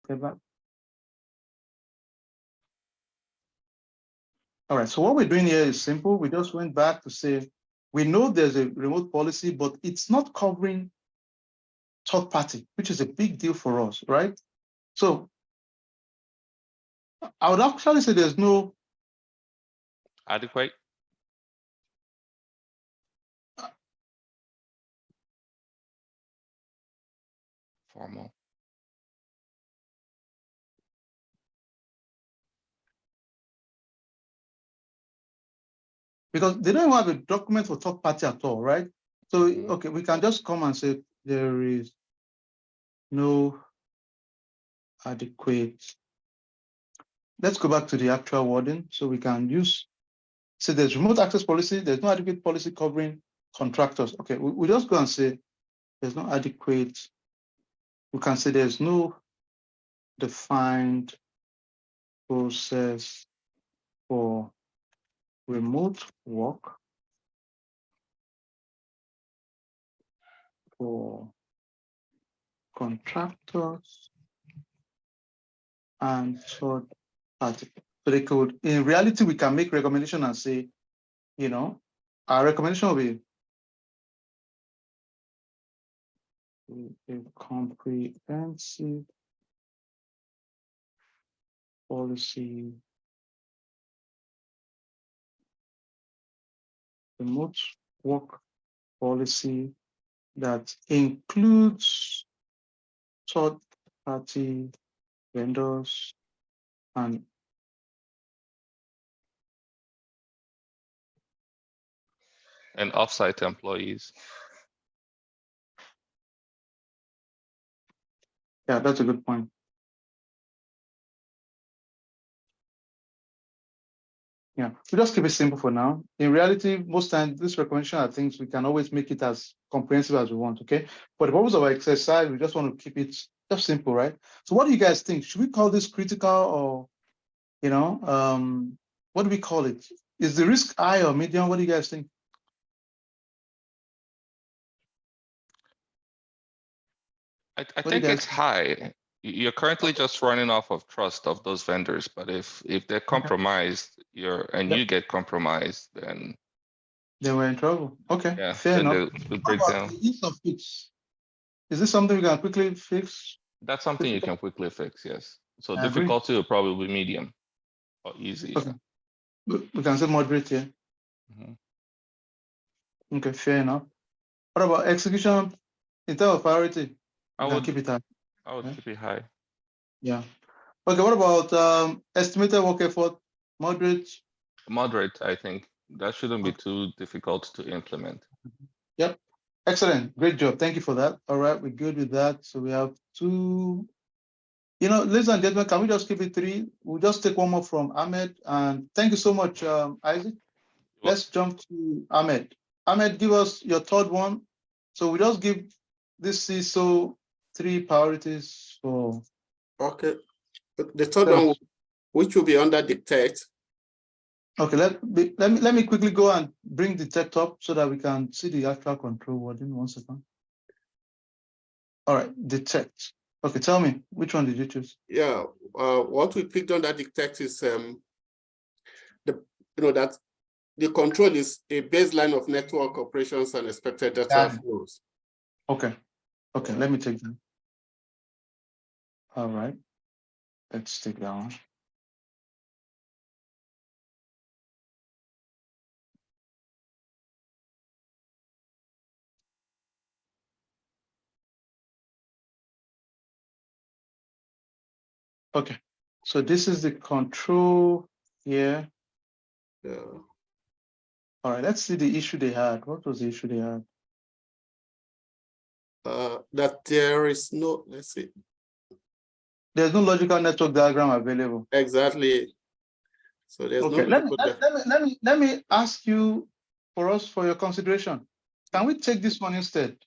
Get back. All right, so what we're doing here is simple. We just went back to say, we know there's a remote policy, but it's not covering third party, which is a big deal for us, right? So I would actually say there's no adequate. Formal. because they don't even have a document for third party at all, right? So, okay, we can just come and say there is no adequate. Let's go back to the actual wording. So we can use, so there's remote access policy, there's no adequate policy covering contractors. Okay, we just go and say there's no adequate, we can say there's no defined process for remote work for contractors and third party. So they could, in reality, we can make recommendation and say, you know, our recommendation will be a comprehensive policy remote work policy that includes third-party vendors and offsite employees. Yeah, that's a good point. Yeah, we just keep it simple for now. In reality, most times this recommendation are things we can always make it as comprehensive as we want, okay? For the purpose of our exercise, we just want to keep it just simple, right? So what do you guys think? Should we call this critical or, you know, what do we call it? Is the risk high or medium? What do you guys think? I think it's high. You're currently just running off of trust of those vendors, but if they're compromised, you get compromised, then we're in trouble. Okay, yeah, fair enough. We'll break down. The ease of fix. Is this something we can quickly fix? That's something you can quickly fix, yes. So I difficulty will probably be medium or easy. Okay. Yeah. We can say moderate here. Okay, fair enough. What about execution in terms of priority? I would keep it high. I would keep it high. Yeah. Okay, what about estimated work effort? Moderate? Moderate, I think. That shouldn't be too difficult to implement. Yep. Excellent. Great job. Thank you for that. All right, we're good with that. So we have two. You know, ladies and gentlemen, can we just keep it three? We'll just take one more from Ahmed. And thank you so much, Isaac. Let's jump to Ahmed. Ahmed, give us your third one. So we just give this CISO 3 priorities for. Okay. The third one, which will be under detect. Okay, let me quickly go and bring detect up so that we can see the actual control wording. 1 second. All right, detect. Okay, tell me, which one did you choose? Yeah, what we picked on that detect is that the control is a baseline of network operations and expected data flows. Okay, let me take that. All right, let's take that one. Okay, so this is the control here. Yeah. All right, let's see the issue they had. What was the issue they had? That there is no, let's see. There's no logical network diagram available. Exactly. So there's okay. Let me ask you for your consideration. Can we take this one instead?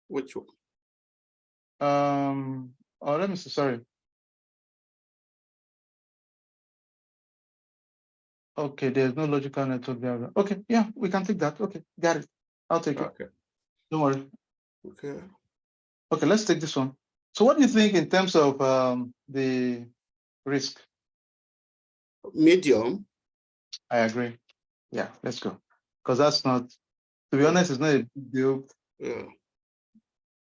Which one? Oh, let me see. Sorry. Okay, there's no logical network diagram. Okay, yeah, we can take that. Okay, got it. I'll take it. Okay. Don't worry. Okay. Okay, let's take this one. So what do you think in terms of the risk? Medium. I agree. Yeah, let's go. Because that's not, to be honest, it's not a big deal. Yeah.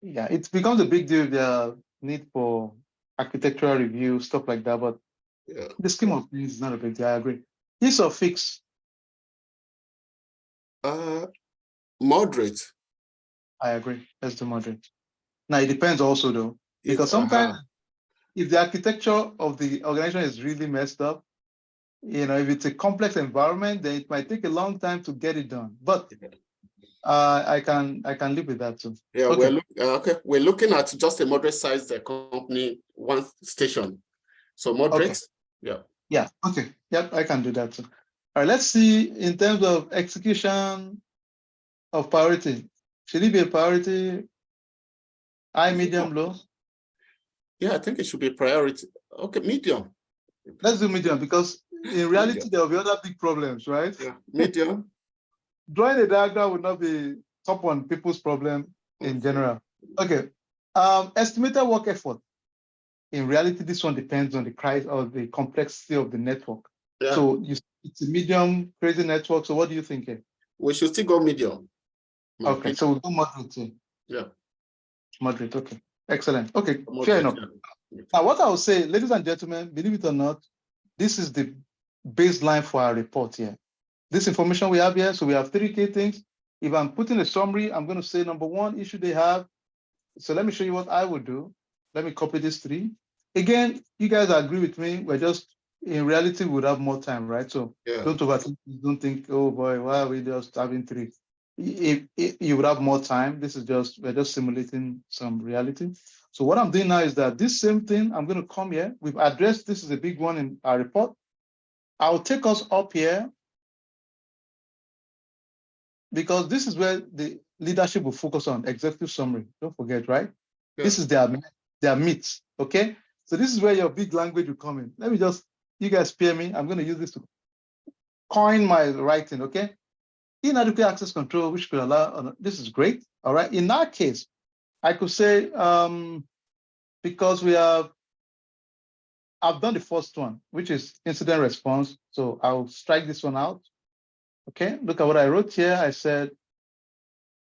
Yeah, it becomes a big deal, the need for architectural review, stuff like that. But Yeah. the scheme of things is not a big deal. I agree. Ease or fix? Moderate. I agree. Let's do moderate. Now, it depends also, though, because sometimes if the architecture of the organization is really messed up, you know, if it's a complex environment, then it might take a long time to get it done. But I can live with that too. Yeah, okay. We're looking at just a moderate sized company, one station. So moderate. Okay. Yeah. Yeah. Okay. Yep. I can do that too. All right. Let's see in terms of execution of priority. Should it be a priority? High, medium, low? Yeah, I think it should be priority. Okay, medium. Let's do medium because in reality, there will be other big problems, right? Yeah, medium. Drawing a diagram would not be top on people's problem in general. Okay. Estimated work effort. In reality, this one depends on the price or the complexity of the network. Yeah. So it's a medium crazy network. So what do you think? We should still go medium. Okay, so we'll go moderate. Yeah. Moderate. Okay. Excellent. Okay, fair enough. Yeah. Now, what I will say, ladies and gentlemen, believe it or not, this is the baseline for our report here. This information we have here, so we have 3 key things. If I'm putting a summary, I'm going to say number 1 issue they have. So let me show you what I would do. Let me copy these 3. Again, you guys agree with me. We're just, in reality, we would have more time, right? So don't overthink. Don't think, oh boy, why are we just having 3? If you would have more time, this is just, we're just simulating some reality. So what I'm doing now is that this same thing, I'm going to come here. We've addressed, this is a big one in our report. I'll take us up here because this is where the leadership will focus on executive summary. Don't forget, right? Yeah. This is their meat, okay? So this is where your big language will come in. Let me just, you guys spare me. I'm going to use this to coin my writing, okay? Inadequate access control, which could allow, this is great, all right? In that case, I could say, because I've done the first one, which is incident response. So I'll strike this one out, okay? Look at what I wrote here. I said,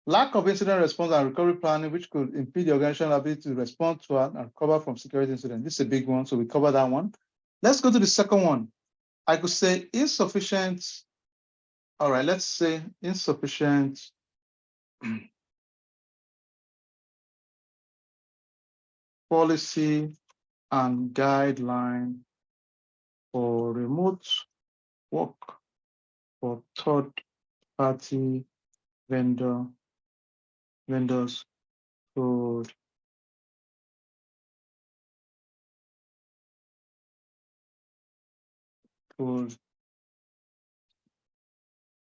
lack of incident response and recovery planning, which could impede the organization's ability to respond to and recover from security incident. This is a big one, so we cover that one. Let's go to the second one. I could say insufficient. All right, let's say insufficient policy and guideline for remote work for third-party vendors could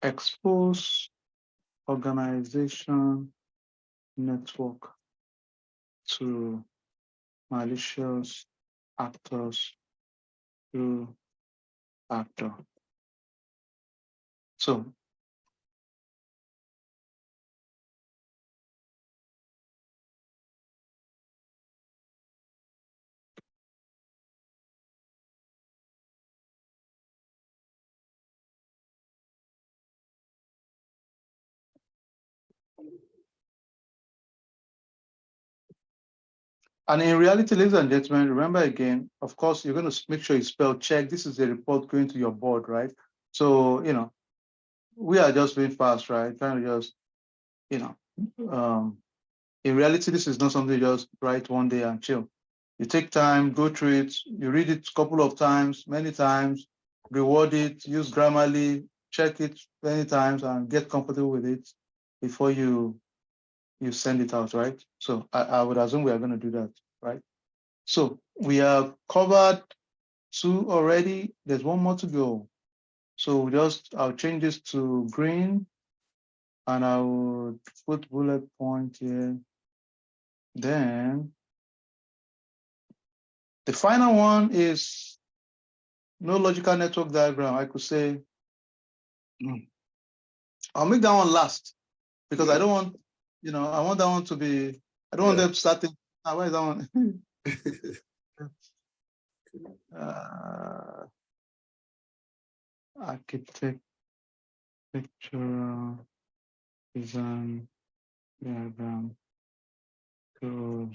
expose organization network to malicious actors through actor. So and in reality, ladies and gentlemen, remember again, of course, you're going to make sure you spell check. This is a report going to your board, right? So, you know, we are just being fast, right? Trying to just, you know, in reality, this is not something you just write one day and chill. You take time, go through it, you read it a couple of times, many times, reward it, use Grammarly, check it many times and get comfortable with it before you send it out, right? So I would assume we are going to do that, right? So we have covered 2 already. There's 1 more to go. So I'll change this to green and I will put bullet point here. Then the final one is no logical network diagram. I could say, I'll make that one last because I don't want, you know, I want that one to be, I don't want them starting. Why is that one? Architectural design diagram to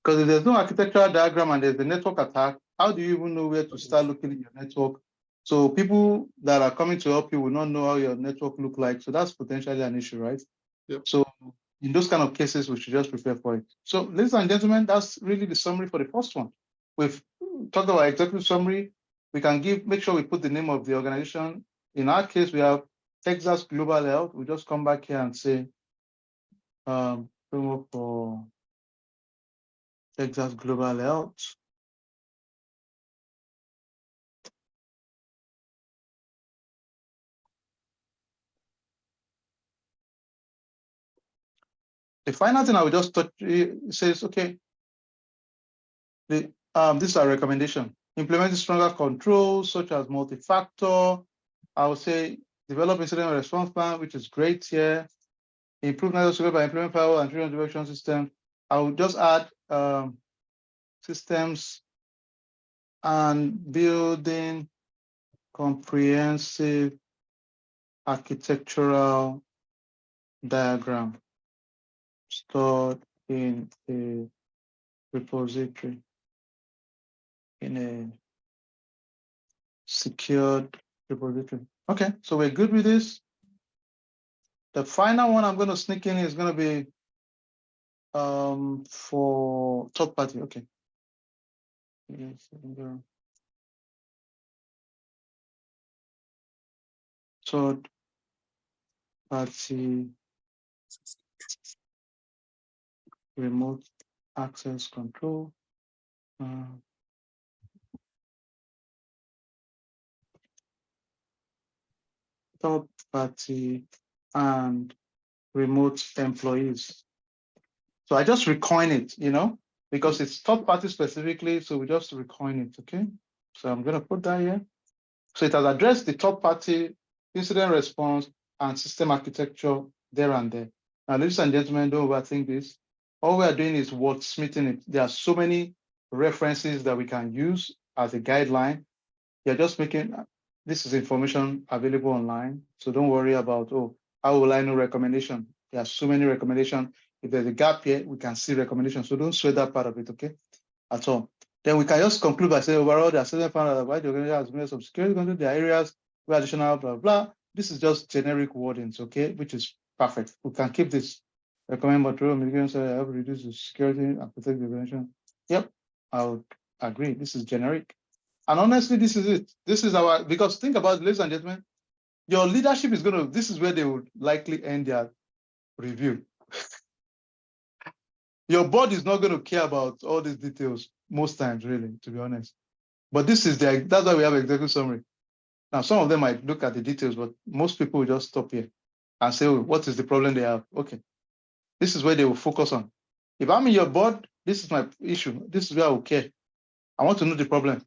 because if there's no architectural diagram and there's the network attack, how do you even know where to start looking at your network? So people that are coming to help you will not know how your network look like. So that's potentially an issue, right? Yep. So in those kind of cases, we should just prepare for it. So ladies and gentlemen, that's really the summary for the first one. We've talked about executive summary. We can make sure we put the name of the organization. In our case, we have Texas Global Health. We just come back here and say, framework for Texas Global Health. The final thing I will just touch says, okay, this is our recommendation. Implement stronger controls such as multi-factor. I would say develop incident response plan, which is great here. Improve network security by implementing firewall and intrusion detection system. I will just add systems and building comprehensive architectural diagram stored in a repository in a secured repository. Okay, so we're good with this. The final one I'm going to sneak in is going to be for third party. Okay. Yes. Third party remote access control. Third party and remote employees. So I just recoin it, because it's third party specifically. So we just recoin it. Okay. So I'm going to put that here. So it has addressed the third party incident response and system architecture there and there. Now, ladies and gentlemen, don't overthink this. All we are doing is wordsmithing it. There are so many references that we can use as a guideline. You're just making, this is information available online. So don't worry about, oh, how will I know recommendation? There are so many recommendations. If there's a gap here, we can see recommendations. So don't sweat that part of it, okay? At all. Then we can just conclude by saying overall, the assessment found that why the organization has made some security control, there are areas where additional blah, blah. This is just generic wordings, okay, which is perfect. We can keep this. Recommend material mitigation so help reduce the security and protect the organization. Yep, I would agree. This is generic. And honestly, this is it. This is our, because think about it, ladies and gentlemen, your leadership is going to, this is where they would likely end their review. Your board is not going to care about all these details most times, really, to be honest. But this is that's why we have executive summary. Now, some of them might look at the details, but most people will just stop here and say, oh, what is the problem they have? Okay. This is where they will focus on. If I'm in your board, this is my issue. This is where I will care. I want to know the problem.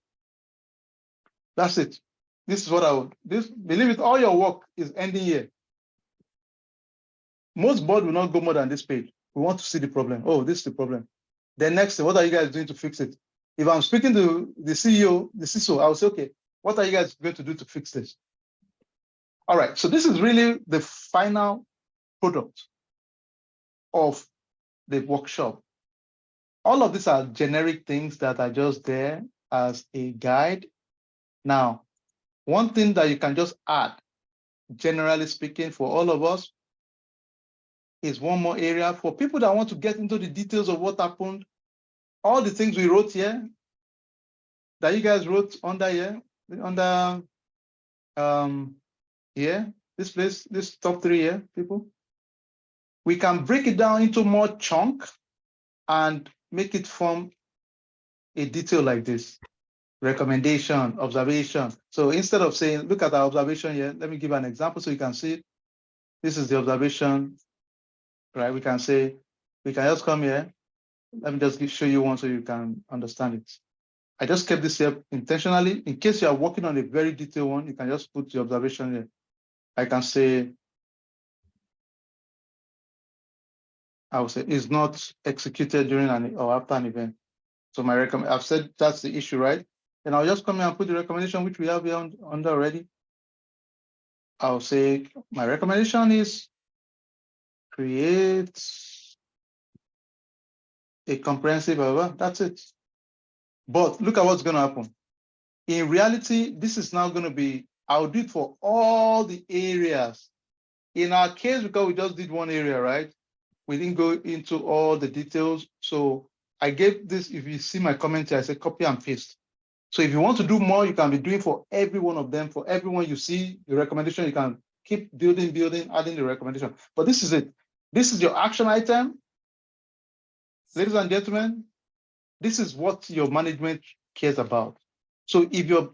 That's it. This is what I would, believe it, all your work is ending here. Most board will not go more than this page. We want to see the problem. Oh, this is the problem. Then next, what are you guys doing to fix it? If I'm speaking to the CEO, the CISO, I will say, okay, what are you guys going to do to fix this? All right, so this is really the final product of the workshop. All of these are generic things that are just there as a guide. Now, one thing that you can just add, generally speaking, for all of us, is one more area for people that want to get into the details of what happened. All the things we wrote here, that you guys wrote under here, under here, this place, this top 3 here, people. We can break it down into more chunk and make it form a detail like this. Recommendation, observation. So instead of saying, look at our observation here, let me give an example so you can see it. This is the observation, right? We can just come here. Let me just show you one so you can understand it. I just kept this here intentionally. In case you are working on a very detailed one, you can just put the observation here. I can say, I would say, is not executed during or after an event. So I've said that's the issue, right? And I'll just come here and put the recommendation, which we have here under already. I'll say my recommendation is create a comprehensive, that's it. But look at what's going to happen. In reality, this is now going to be, I'll do it for all the areas. In our case, because we just did one area, right? We didn't go into all the details. So I gave this, if you see my comment here, I said copy and paste. So if you want to do more, you can be doing for every one of them. For everyone you see the recommendation, you can keep building, adding the recommendation. But this is it. This is your action item. Ladies and gentlemen, this is what your management cares about. So if you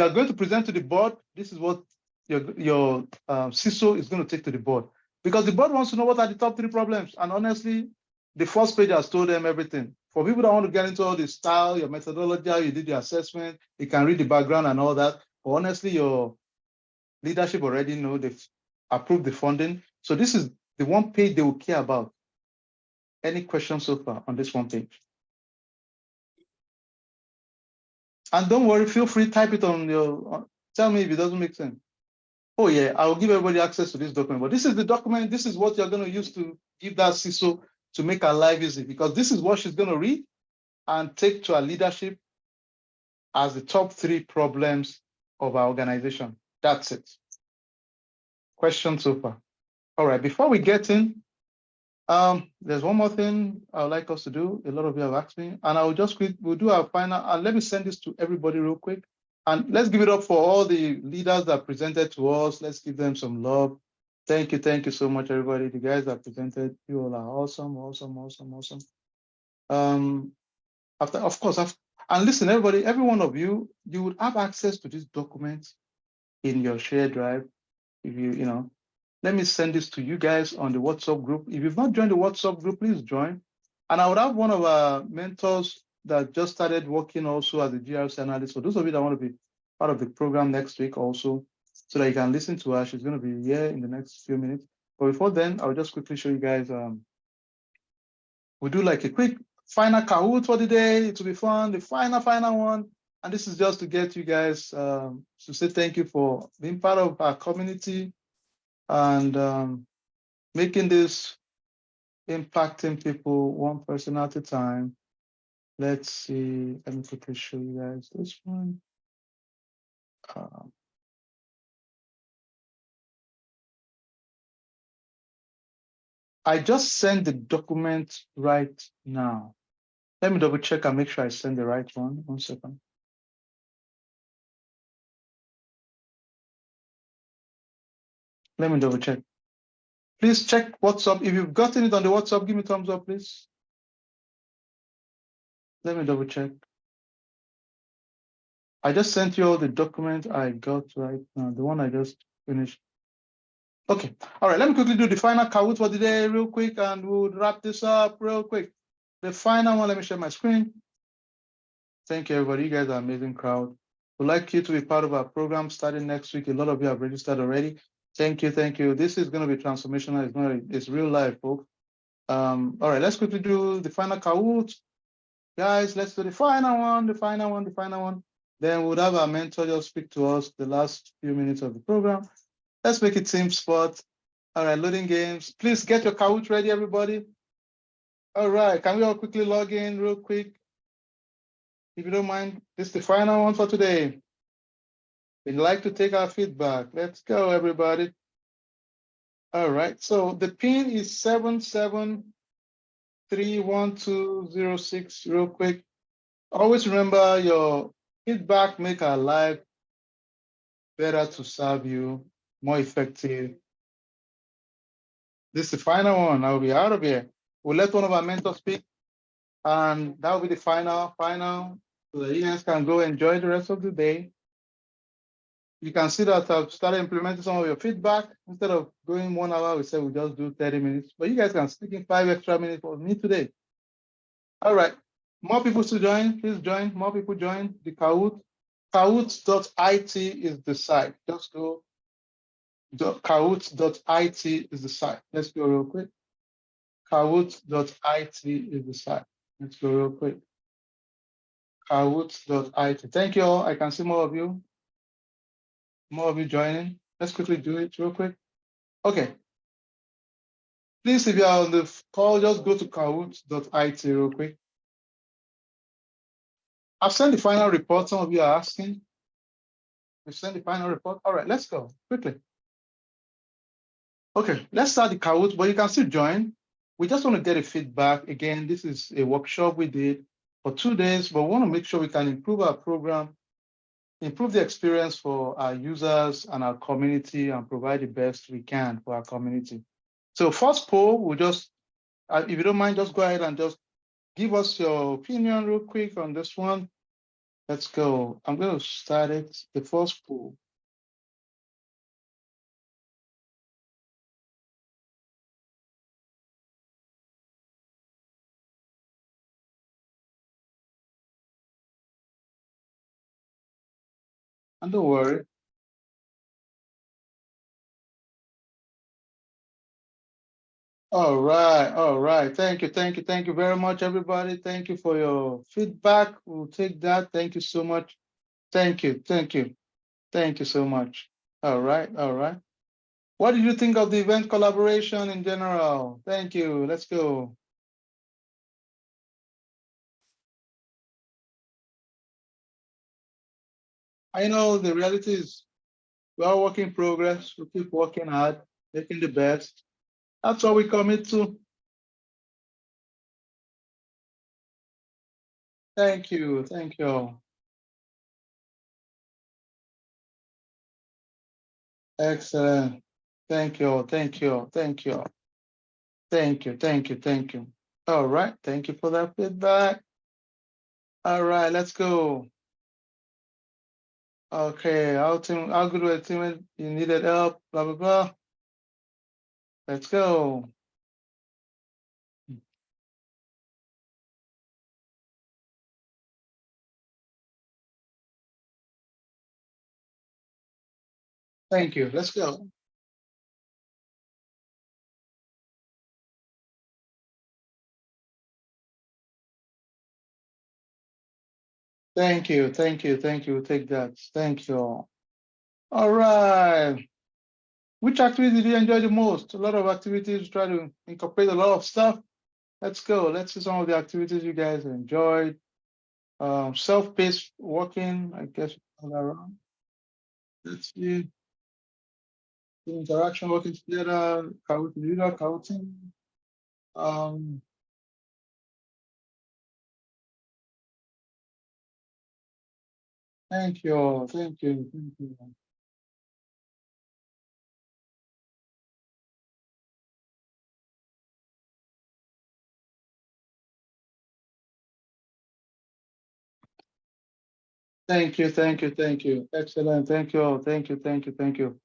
are going to present to the board, this is what your CISO is going to take to the board, because the board wants to know what are the top 3 problems. And honestly, the first page has told them everything. For people that want to get into all the style, your methodology, how you did your assessment, you can read the background and all that. But honestly, your leadership already know they've approved the funding. So this is the one page they will care about. Any questions so far on this one page? And don't worry, feel free, type it on your, tell me if it doesn't make sense. Oh yeah, I will give everybody access to this document, but this is the document, this is what you're going to use to give that CISO to make her life easy, because this is what she's going to read and take to her leadership as the top 3 problems of our organization. That's it. Question so far. All right, before we get in, there's one more thing I would like us to do. A lot of you have asked me, and I will just we'll do our final, and let me send this to everybody real quick. And let's give it up for all the leaders that presented to us. Let's give them some love. Thank you so much, everybody. The guys that presented, you all are awesome. And listen, everybody, every one of you, you would have access to this document in your shared drive. If you let me send this to you guys on the WhatsApp group. If you've not joined the WhatsApp group, please join. And I would have one of our mentors that just started working also as a GRC analyst. So those of you that want to be part of the program next week also, so that you can listen to her. She's going to be here in the next few minutes. But before then, I'll just quickly show you guys. We'll do like a quick final Kahoot for the day. It will be fun, the final one. And this is just to get you guys to say thank you for being part of our community and making this impacting people one person at a time. Let's see, let me quickly show you guys this one. I just sent the document right now. Let me double check and make sure I send the right one. 1 second. Let me double check. Please check WhatsApp. If you've gotten it on the WhatsApp, give me thumbs up, please. Let me double check. I just sent you all the document I got right now, the one I just finished. Okay, all right, let me quickly do the final Kahoot for the day real quick, and we'll wrap this up real quick. The final one, let me share my screen. Thank you, everybody. You guys are an amazing crowd. We'd like you to be part of our program starting next week. A lot of you have registered already. Thank you. This is going to be transformational. It's real life, folks. All right, let's quickly do the final Kahoot. Guys, let's do the final one. Then we'll have our mentor just speak to us the last few minutes of the program. Let's make it team sport. All right, loading games. Please get your Kahoot ready, everybody. All right, can we all quickly log in real quick? If you don't mind, this is the final one for today. We'd like to take our feedback. Let's go, everybody. All right, so the pin is 77312006. Real quick. Always remember your feedback make our life better to serve you, more effective. This is the final one. I'll be out of here. We'll let one of our mentors speak, and that will be the final, so that you guys can go enjoy the rest of the day. You can see that I've started implementing some of your feedback. Instead of going 1 hour, we said we'll just do 30 minutes. But you guys can stick in 5 extra minutes for me today. All right. More people to join, please join. More people join the Kahoot. Kahoot.it is the site. Just go. Kahoot.it is the site. Let's go real quick. Kahoot.it is the site. Let's go real quick. Kahoot.it. Thank you all. I can see more of you. More of you joining. Let's quickly do it real quick. Okay. Please, if you are on the call, just go to Kahoot.it real quick. I've sent the final report. Some of you are asking. We've sent the final report. All right, let's go quickly. Okay, let's start the Kahoot, but you can still join. We just want to get a feedback. Again, this is a workshop we did for 2 days, but we want to make sure we can improve our program, improve the experience for our users and our community, and provide the best we can for our community. So first poll, we'll just, if you don't mind, just go ahead and just give us your opinion real quick on this one. Let's go. I'm going to start it, the first poll. And don't worry. All right, all right. Thank you very much, everybody. Thank you for your feedback. We'll take that. Thank you so much. Thank you so much. All right, all right. What did you think of the event collaboration in general? Thank you. Let's go. I know the reality is we are work in progress. We keep working hard, making the best. That's what we commit to. Thank you. Thank you. Excellent. Thank you. Thank you. Thank you. Thank you. Thank you. Thank you. All right. Thank you for that feedback. All right. Let's go. Okay. How good was the team? You needed help. Blah blah blah. Let's go. Thank you. Let's go. Thank you. Thank you. Thank you. Take that. Thank you. All right. Which activity did you enjoy the most? A lot of activities, try to incorporate a lot of stuff. Let's go. Let's see some of the activities you guys enjoyed. Self-paced working, I guess all around. Let's see. The interaction working together, counting. Thank you. Thank you. Thank you. Thank you, thank you, thank you. Excellent. Thank you. Thank you, thank you, thank you.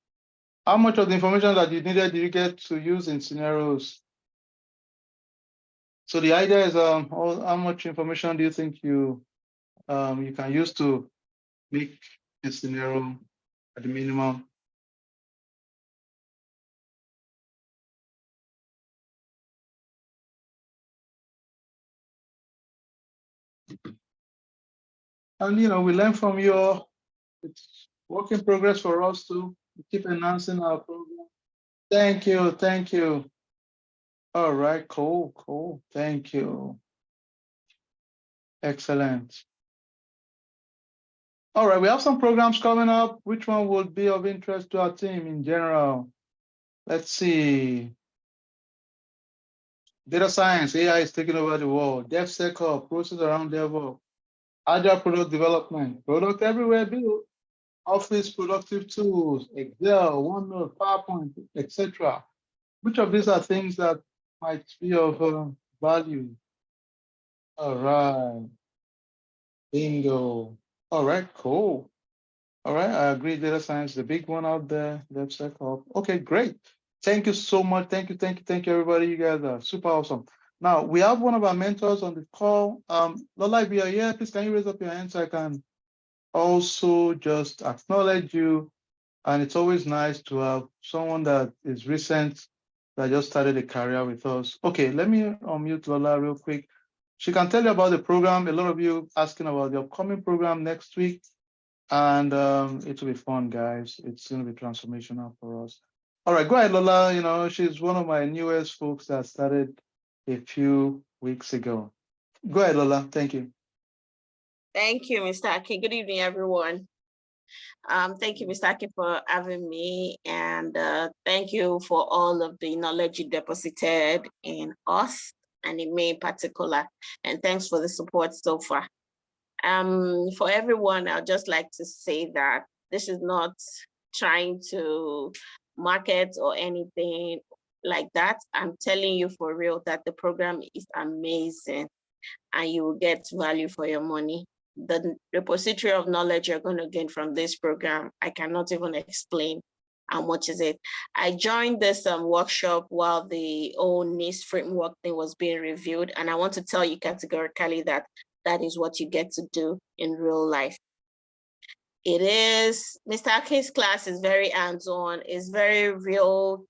How much of the information that you needed did you get to use in scenarios? So the idea is how much information do you think you can use to make a scenario at the minimum? And we learn from your, it's work in progress for us too. We keep enhancing our program. Thank you, thank you. All right, cool. Thank you. Excellent. All right, we have some programs coming up. Which one would be of interest to our team in general? Let's see. Data science, AI is taking over the world. DevSecOps, process around DevOps. Agile product development, product everywhere, build. Office productive tools, Excel, OneNote, PowerPoint, etc. Which of these are things that might be of value? All right, bingo. All right, cool. All right, I agree. Data science, the big one out there. DevSecOps. Okay, great. Thank you so much. Thank you, everybody. You guys are super awesome. Now we have one of our mentors on the call. Lola, if you are here, please can you raise up your hand so I can also just acknowledge you. And it's always nice to have someone that is recent that just started a career with us. Okay, let me unmute Lola real quick. She can tell you about the program. A lot of you asking about the upcoming program next week. And it will be fun, guys. It's going to be transformational for us. All right, go ahead, Lola. You know, she's one of my newest folks that started a few weeks ago. Go ahead, Lola. Thank you. Thank you, Mr. Aki. Good evening, everyone. Thank you, Mr. Aki, for having me. And thank you for all of the knowledge you deposited in us and in me in particular. And thanks for the support so far. For everyone, I'd just like to say that this is not trying to market or anything like that. I'm telling you for real that the program is amazing and you will get value for your money. The repository of knowledge you're going to gain from this program, I cannot even explain how much is it. I joined this workshop while the old NIST framework thing was being reviewed, and I want to tell you categorically that that is what you get to do in real life. It is, Mr. Ake's class is very hands-on, it's very real.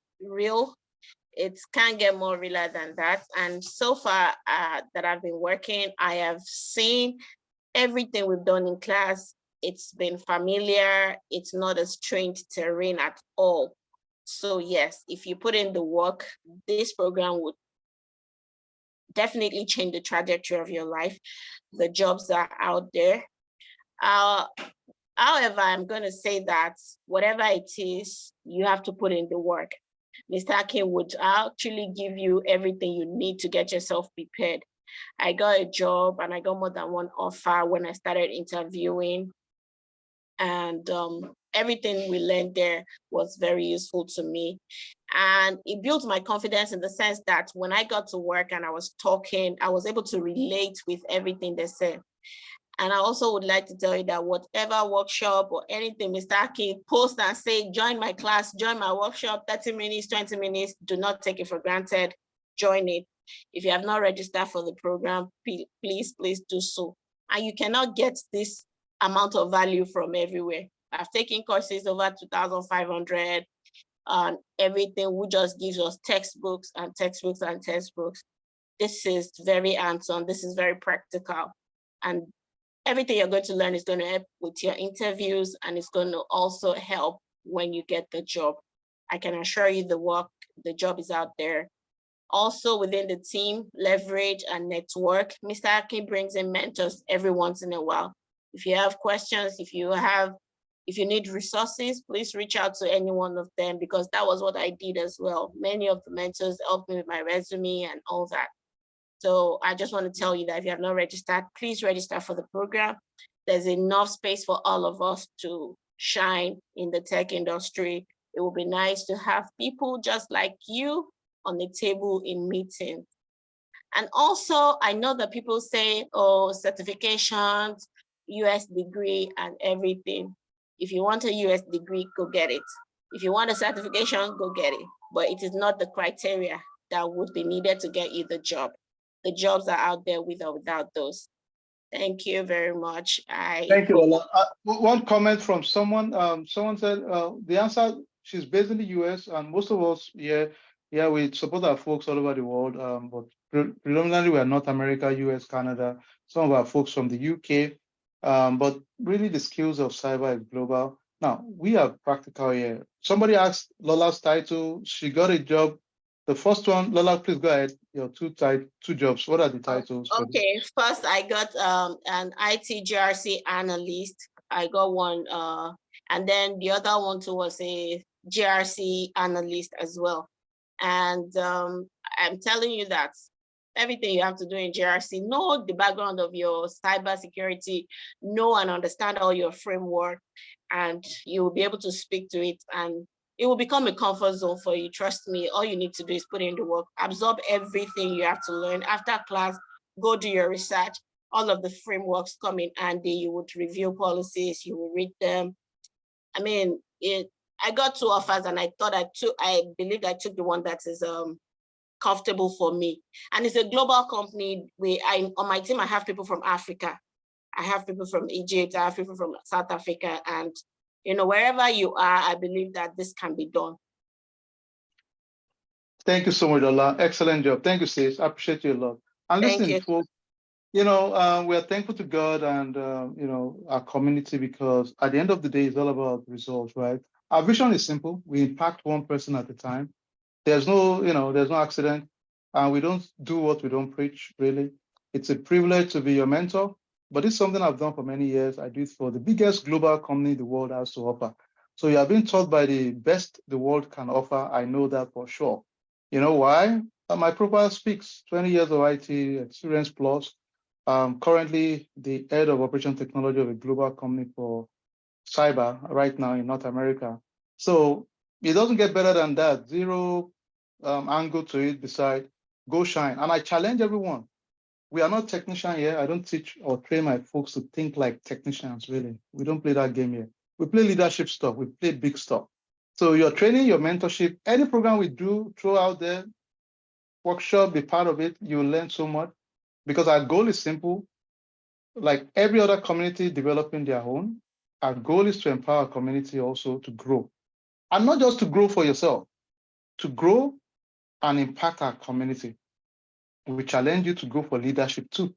It can't get more realer than that. And so far that I've been working, I have seen everything we've done in class. It's been familiar. It's not a strange terrain at all. So yes, if you put in the work, this program would definitely change the trajectory of your life. The jobs are out there. However, I'm going to say that whatever it is, you have to put in the work. Mr. Akin would actually give you everything you need to get yourself prepared. I got a job and I got more than one offer when I started interviewing. And everything we learned there was very useful to me. And it built my confidence in the sense that when I got to work and I was talking, I was able to relate with everything they said. And I also would like to tell you that whatever workshop or anything Mr. Aki post and say, join my class, join my workshop, 30 minutes, 20 minutes, do not take it for granted, join it. If you have not registered for the program, please do so. And you cannot get this amount of value from everywhere. I've taken courses over 2,500 and everything who just gives us textbooks and textbooks and textbooks. This is very hands-on, this is very practical. And everything you're going to learn is going to help with your interviews, and it's going to also help when you get the job. I can assure you the job is out there. Also within the team, leverage and network. Mr. Akin brings in mentors every once in a while. If you have questions, if you need resources, please reach out to any one of them, because that was what I did as well. Many of the mentors helped me with my resume and all that. So I just want to tell you that if you have not registered, please register for the program. There's enough space for all of us to shine in the tech industry. It would be nice to have people just like you on the table in meetings. And also, I know that people say, oh, certifications, US degree and everything. If you want a US degree, go get it. If you want a certification, go get it. But it is not the criteria that would be needed to get you the job. The jobs are out there with or without those. Thank you very much. Thank you, Lola. One comment from someone. Someone said the answer, she's based in the US, and most of us we support our folks all over the world, but predominantly we are North America, US, Canada, some of our folks from the UK, but really the skills of cyber is global. Now, we are practical here. Somebody asked Lola's title. She got a job. The first one, Lola, please go ahead. Your two jobs. What are the titles? Okay, first I got an IT GRC analyst. I got one, and then the other one too was a GRC analyst as well. And I'm telling you that everything you have to do in GRC, know the background of your cybersecurity, know and understand all your framework, and you will be able to speak to it, and it will become a comfort zone for you. Trust me, all you need to do is put in the work, absorb everything you have to learn. After class, go do your research. All of the frameworks come in handy. You would review policies, you will read them, I mean, I got 2 offers and I believed I took the one that is comfortable for me. And it's a global company. On my team, I have people from Africa. I have people from Egypt. I have people from South Africa. And, wherever you are, I believe that this can be done. Thank you so much, Ola. Excellent job. Thank you, sis. I appreciate you a lot. And listen, folks, we are thankful to God and, our community, because at the end of the day, it's all about results, right? Our vision is simple. We impact one person at a time. There's no accident. And we don't do what we don't preach, really. It's a privilege to be your mentor, but it's something I've done for many years. I do it for the biggest global company the world has to offer. So you are being taught by the best the world can offer. I know that for sure. You know why? My profile speaks 20 years of IT experience plus. Currently the head of operation technology of a global company for cyber right now in North America. So it doesn't get better than that. Zero angle to it beside go shine. And I challenge everyone. We are not technicians here. I don't teach or train my folks to think like technicians, really. We don't play that game here. We play leadership stuff. We play big stuff. So your training, your mentorship, any program we do, throw out there, workshop, be part of it, you'll learn so much, because our goal is simple. Like every other community developing their own, our goal is to empower our community also to grow. And not just to grow for yourself, to grow and impact our community. We challenge you to go for leadership too.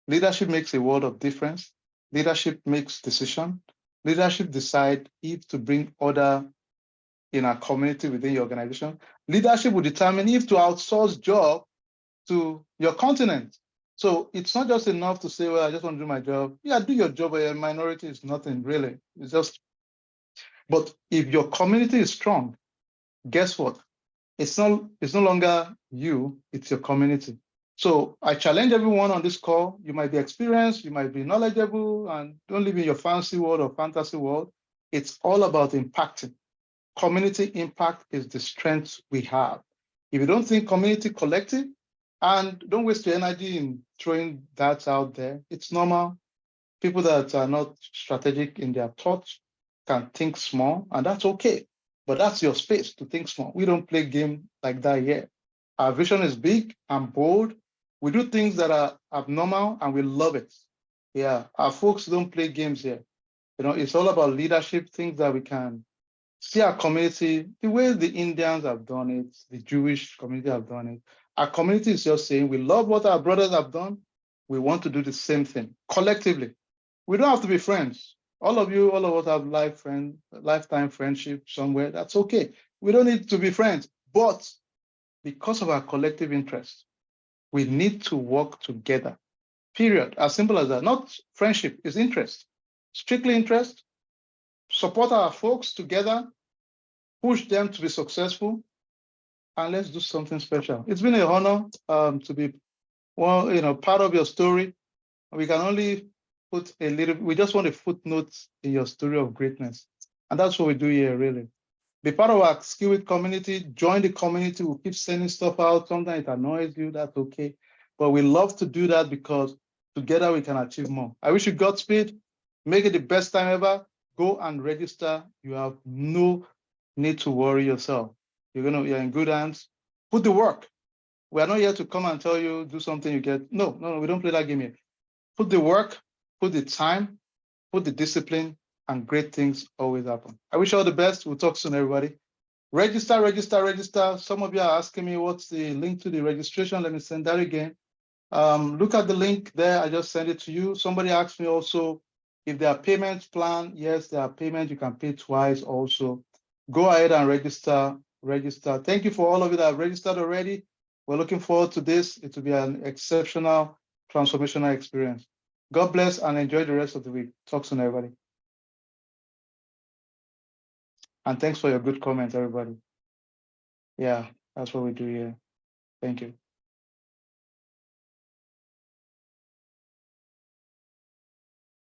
Leadership makes a world of difference. Leadership makes decision. Leadership decide if to bring order in our community within your organization. Leadership will determine if to outsource job to your continent. So it's not just enough to say, well, I just want to do my job. Yeah, do your job, but a minority is nothing really. It's just, but if your community is strong, guess what? It's no longer you, it's your community. So I challenge everyone on this call. You might be experienced, you might be knowledgeable, and don't live in your fancy world or fantasy world. It's all about impacting. Community impact is the strength we have. If you don't think community collective, and don't waste your energy in throwing that out there, it's normal. People that are not strategic in their thoughts can think small, and that's okay. But that's your space to think small. We don't play game like that here. Our vision is big and bold. We do things that are abnormal and we love it. Yeah, our folks don't play games here. It's all about leadership, things that we can see our community, the way the Indians have done it, the Jewish community have done it. Our community is just saying, we love what our brothers have done. We want to do the same thing collectively. We don't have to be friends. All of us have lifetime friendship somewhere. That's okay. We don't need to be friends, but because of our collective interest, we need to work together, period. As simple as that. Not friendship, it's interest. Strictly interest. Support our folks together, push them to be successful, and let's do something special. It's been an honor to be part of your story. We can only put we just want a footnote in your story of greatness. And that's what we do here, really. Be part of our Skillweed community, join the community. We'll keep sending stuff out. Sometimes it annoys you, that's okay. But we love to do that because together we can achieve more. I wish you Godspeed. Make it the best time ever. Go and register. You have no need to worry yourself. You're in good hands. Put the work. We are not here to come and tell you, do something you get. No, we don't play that game here. Put the work, put the time, put the discipline, and great things always happen. I wish you all the best. We'll talk soon, everybody. Register, register, register. Some of you are asking me what's the link to the registration. Let me send that again. Look at the link there. I just sent it to you. Somebody asked me also if there are payments planned. Yes, there are payments. You can pay twice also. Go ahead and register. Thank you for all of you that have registered already. We're looking forward to this. It will be an exceptional, transformational experience. God bless and enjoy the rest of the week. Talk soon, everybody. And thanks for your good comments, everybody. Yeah, that's what we do here. Thank you.